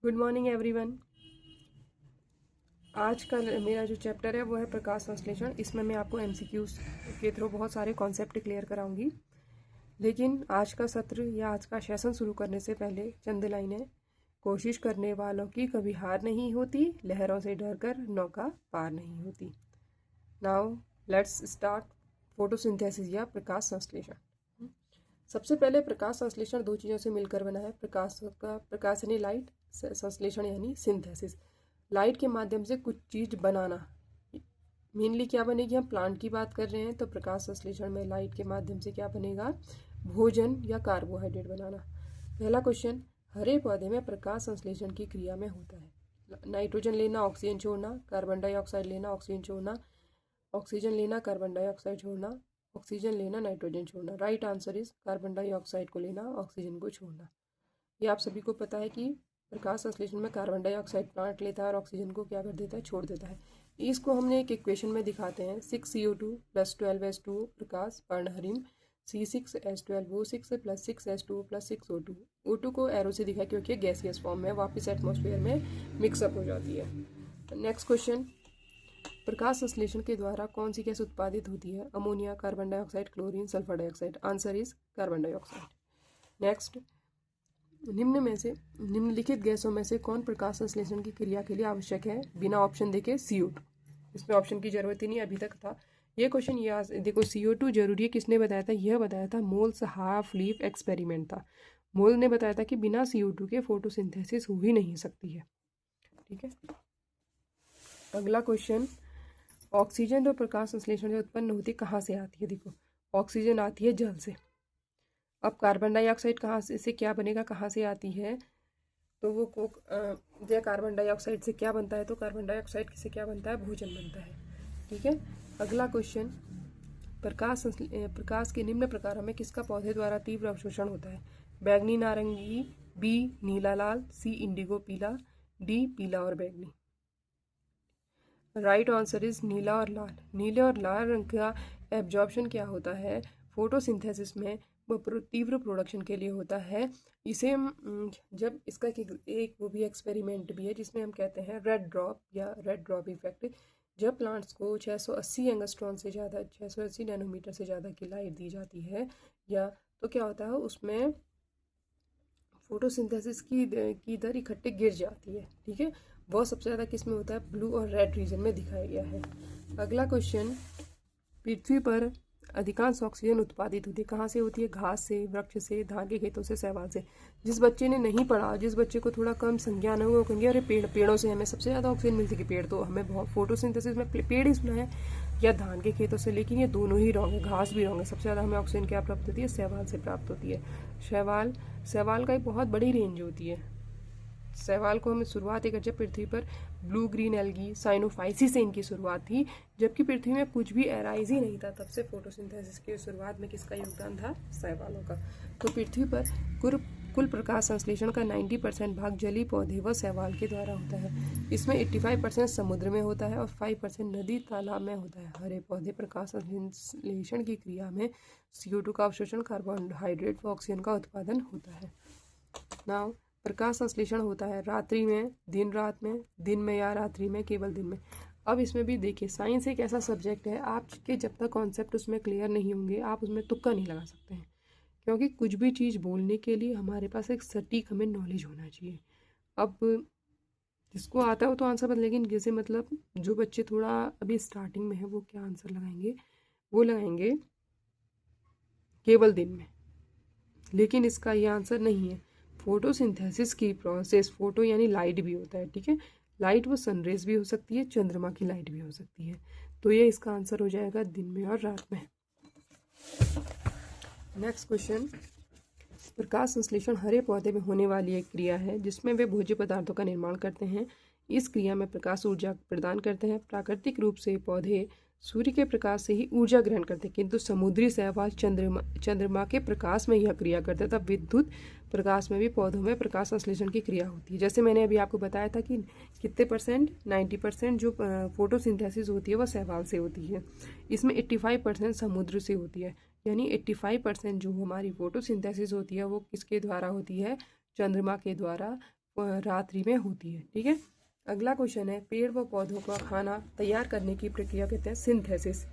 Good morning everyone. आज का मेरा जो चैप्टर है वो है प्रकाश संश्लेषण। इसमें मैं आपको एमसीक्यूज के थ्रू बहुत सारे कॉन्सेप्ट क्लियर कराऊंगी। लेकिन आज का सत्र या आज का सेशन शुरू करने से पहले चंद लाइनें। कोशिश करने वालों की कभी हार नहीं होती, लहरों से डरकर नौका पार नहीं होती। नाउ लेट्स स्टार्ट फोटोसिंथेसिस या प्रकाश संश्लेषण। सबसे पहले प्रकाश संश्लेषण दो चीज़ों से मिलकर बना है। प्रकाश यानी लाइट, संश्लेषण यानी सिंथेसिस। लाइट के माध्यम से कुछ चीज़ बनाना। मेनली क्या बनेगी, हम प्लांट की बात कर रहे हैं तो प्रकाश संश्लेषण में लाइट के माध्यम से क्या बनेगा, भोजन या कार्बोहाइड्रेट बनाना। पहला क्वेश्चन, हरे पौधे में प्रकाश संश्लेषण की क्रिया में होता है नाइट्रोजन लेना, ऑक्सीजन छोड़ना, कार्बन डाइऑक्साइड लेना, ऑक्सीजन छोड़ना, ऑक्सीजन लेना, कार्बन डाइऑक्साइड छोड़ना, ऑक्सीजन लेना, नाइट्रोजन छोड़ना। Right answer is carbon dioxide को लेना, ऑक्सीजन को छोड़ना। ये आप सभी को पता है कि प्रकाश संश्लेषण में कार्बन डाइऑक्साइड प्लांट लेता है और ऑक्सीजन को क्या कर देता है, छोड़ देता है। इसको हमने एक इक्वेशन में दिखाते हैं। 6CO2 + 12H2 प्रकाश पर्णहरिम C6H12O6 + 6H2 + 6O2। O2 को एरो से दिखा क्योंकि गैसियस फॉर्म में वापस एटमॉस्फेयर में मिक्सअप हो जाती है। नेक्स्ट क्वेश्चन, प्रकाश संश्लेषण के द्वारा कौन सी गैस उत्पादित होती है, ammonia, carbon dioxide, chlorine, sulphur dioxide. Answer is carbon dioxide. Next, निम्नलिखित गैसों में से कौन प्रकाश संश्लेषण की क्रिया के लिए आवश्यक है, बिना ऑप्शन देके CO2। इसमें ऑप्शन की जरूरत ही नहीं अभी तक था। ये क्वेश्चन याद देखो, CO2 जरूरी है, किसने बताया था, यह बताया था मोल्स हाफ लीफ एक्सपेरिमेंट था। मोल ने बताया था कि बिना CO2 के फोटोसिंथेसिस हो ही नहीं सकती है। ठीक है, अगला क्वेश्चन, ऑक्सीजन जो प्रकाश संश्लेषण से उत्पन्न होती है कहाँ से आती है। देखो, ऑक्सीजन आती है जल से। अब कार्बन डाइऑक्साइड कहाँ से क्या बनेगा, कहाँ से आती है, तो वो कार्बन डाइऑक्साइड से क्या बनता है, तो कार्बन डाइऑक्साइड से क्या बनता है, भोजन बनता है। ठीक है, अगला क्वेश्चन, प्रकाश के निम्न प्रकारों में किसका पौधे द्वारा तीव्र अवशोषण होता है, बैंगनी नारंगी, बी नीला लाल, सी इंडिगो पीला, डी पीला और बैंगनी। राइट आंसर इज नीला और लाल। नीले और लाल रंग का एब्जॉर्प्शन क्या होता है, फोटोसिंथेसिस में वो तीव्र प्रोडक्शन के लिए होता है। इसे जब इसका एक वो भी एक्सपेरिमेंट भी है जिसमें हम कहते हैं रेड ड्रॉप या रेड ड्रॉप इफेक्ट। जब प्लांट्स को 680 एंगस्ट्रॉन से ज़्यादा, 680 नैनोमीटर से ज़्यादा की लाइट दी जाती है या तो क्या होता है, उसमें फोटोसिंथेसिस की दर इकट्ठे गिर जाती है। ठीक है, वो सबसे ज़्यादा किस में होता है, ब्लू और रेड रीजन में दिखाया गया है। अगला क्वेश्चन, पृथ्वी पर अधिकांश ऑक्सीजन उत्पादित होती है कहाँ से होती है, घास से, वृक्ष से, धान के खेतों से, शैवाल से। जिस बच्चे ने नहीं पढ़ा, जिस बच्चे को थोड़ा कम संज्ञान है, वो कहेंगे अरे पेड़ों से हमें सबसे ज़्यादा ऑक्सीजन मिलती है। पेड़ तो हमें बहुत, फोटोसिंथेसिस में पेड़ ही सुना है, या धान के खेतों से, लेकिन ये दोनों ही रॉन्ग है, घास भी रॉन्ग है। सबसे ज़्यादा हमें ऑक्सीजन क्या प्राप्त होती है, शैवाल से प्राप्त होती है। शैवाल का एक बहुत बड़ी रेंज होती है। शैवाल को हमें शुरुआत एक, जब पृथ्वी पर ब्लू ग्रीन एल्गी साइनोफाइसी से इनकी शुरुआत थी, जबकि पृथ्वी में कुछ भी एराइज ही नहीं था, तब से फोटोसिंथेसिस की शुरुआत में किसका योगदान था, शैवालों का। तो पृथ्वी पर कुल प्रकाश संश्लेषण का 90% भाग जलीय पौधे व शैवाल के द्वारा होता है। इसमें 85% समुद्र में होता है और 5% नदी तालाब में होता है। हरे पौधे प्रकाश संश्लेषण की क्रिया में CO2 का अवशोषण, कार्बोहाइड्रेट व ऑक्सीजन का उत्पादन होता है। नाउ, प्रकाश संश्लेषण होता है रात्रि में, दिन रात में, दिन में या रात्रि में, केवल दिन में। अब इसमें भी देखिए, साइंस एक ऐसा सब्जेक्ट है आपके जब तक कॉन्सेप्ट उसमें क्लियर नहीं होंगे आप उसमें तुक्का नहीं लगा सकते हैं, क्योंकि कुछ भी चीज़ बोलने के लिए हमारे पास एक सटीक हमें नॉलेज होना चाहिए। अब जिसको आता है तो आंसर बदल, लेकिन जैसे मतलब जो बच्चे थोड़ा अभी स्टार्टिंग में है वो क्या आंसर लगाएंगे, वो लगाएंगे केवल दिन में, लेकिन इसका ये आंसर नहीं है। फोटोसिंथेसिस की प्रोसेस, फोटो यानी लाइट भी होता है। ठीक है, लाइट वो सनरेज भी हो सकती है, चंद्रमा की लाइट भी हो सकती है। तो ये इसका आंसर हो जाएगा दिन में और रात में। नेक्स्ट क्वेश्चन, प्रकाश संश्लेषण हरे पौधे में होने वाली एक क्रिया है जिसमें वे भोज्य पदार्थों का निर्माण करते हैं। इस क्रिया में प्रकाश ऊर्जा प्रदान करते हैं। प्राकृतिक रूप से पौधे सूर्य के प्रकाश से ही ऊर्जा ग्रहण करते हैं, किंतु समुद्री शैवाल चंद्रमा के प्रकाश में यह क्रिया करते हैं। तब विद्युत प्रकाश में भी पौधों में प्रकाश संश्लेषण की क्रिया होती है। जैसे मैंने अभी आपको बताया था कि कितने परसेंट, 90% जो फोटोसिंथेसिस होती है वह शैवाल से होती है। इसमें 85% समुद्र से होती है, यानी 85% जो हमारी फोटोसिंथेसिस होती है वो किसके द्वारा होती है, चंद्रमा के द्वारा। रात्रि में होती है। ठीक है, अगला क्वेश्चन है पेड़ व पौधों का खाना तैयार करने की प्रक्रिया कहते हैं सिंथेसिस।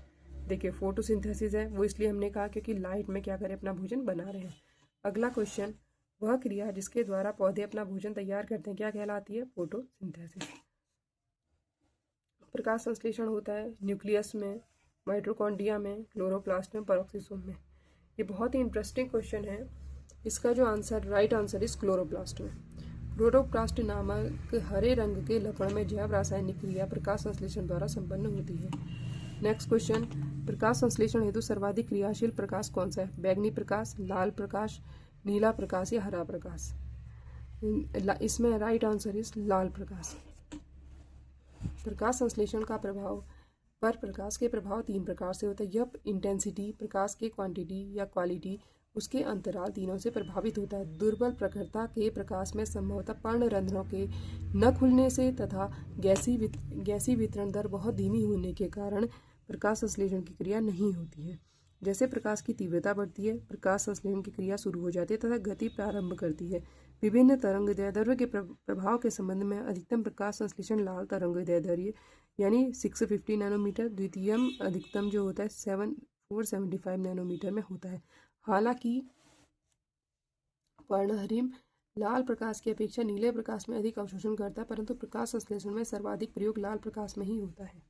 देखिए फोटोसिंथेसिस है वो इसलिए हमने कहा क्योंकि लाइट में क्या करें अपना भोजन बना रहे हैं। अगला क्वेश्चन वह क्रिया जिसके द्वारा पौधे अपना भोजन तैयार करते हैं क्या कहलाती है? फोटोसिंथेसिस। प्रकाश संश्लेषण होता है न्यूक्लियस में, माइटोकॉन्ड्रिया में, क्लोरोप्लास्ट में, पेरोक्सिसोम में। ये बहुत ही इंटरेस्टिंग क्वेश्चन है। इसका जो answer right answer is chloroplast में। क्लोरोप्लास्ट नामक हरे रंग के लवण में जैव रासायनिक क्रिया प्रकाश संश्लेषण द्वारा संपन्न होती है। नेक्स्ट क्वेश्चन प्रकाश संश्लेषण हेतु सर्वाधिक क्रियाशील प्रकाश कौन सा है? बैगनी प्रकाश, लाल प्रकाश, नीला प्रकाश या हरा प्रकाश? इसमें राइट आंसर इज लाल प्रकाश। प्रकाश संश्लेषण का प्रभाव पर प्रकाश के प्रभाव 3 प्रकार से होता है। यह इंटेंसिटी, प्रकाश के क्वांटिटी या क्वालिटी, उसके अंतराल तीनों से प्रभावित होता है। दुर्बल प्रखरता के प्रकाश में संभवतः पर्णरंध्रों के न खुलने से तथा गैसीय वितरण दर बहुत धीमी होने के कारण प्रकाश संश्लेषण की क्रिया नहीं होती है। जैसे प्रकाश की तीव्रता बढ़ती है प्रकाश संश्लेषण की क्रिया शुरू हो जाती है तथा गति प्रारंभ करती है। विभिन्न तरंगदैर्ध्य के प्रभाव के संबंध में अधिकतम प्रकाश संश्लेषण लाल तरंगदैर्ध्य यानी 650 नैनोमीटर, द्वितीयम अधिकतम जो होता है 475 नैनोमीटर में होता है। हालांकि वर्णहरिम लाल प्रकाश की अपेक्षा नीले प्रकाश में अधिक अवशोषण करता है, परंतु प्रकाश संश्लेषण में सर्वाधिक प्रयोग लाल प्रकाश में ही होता है।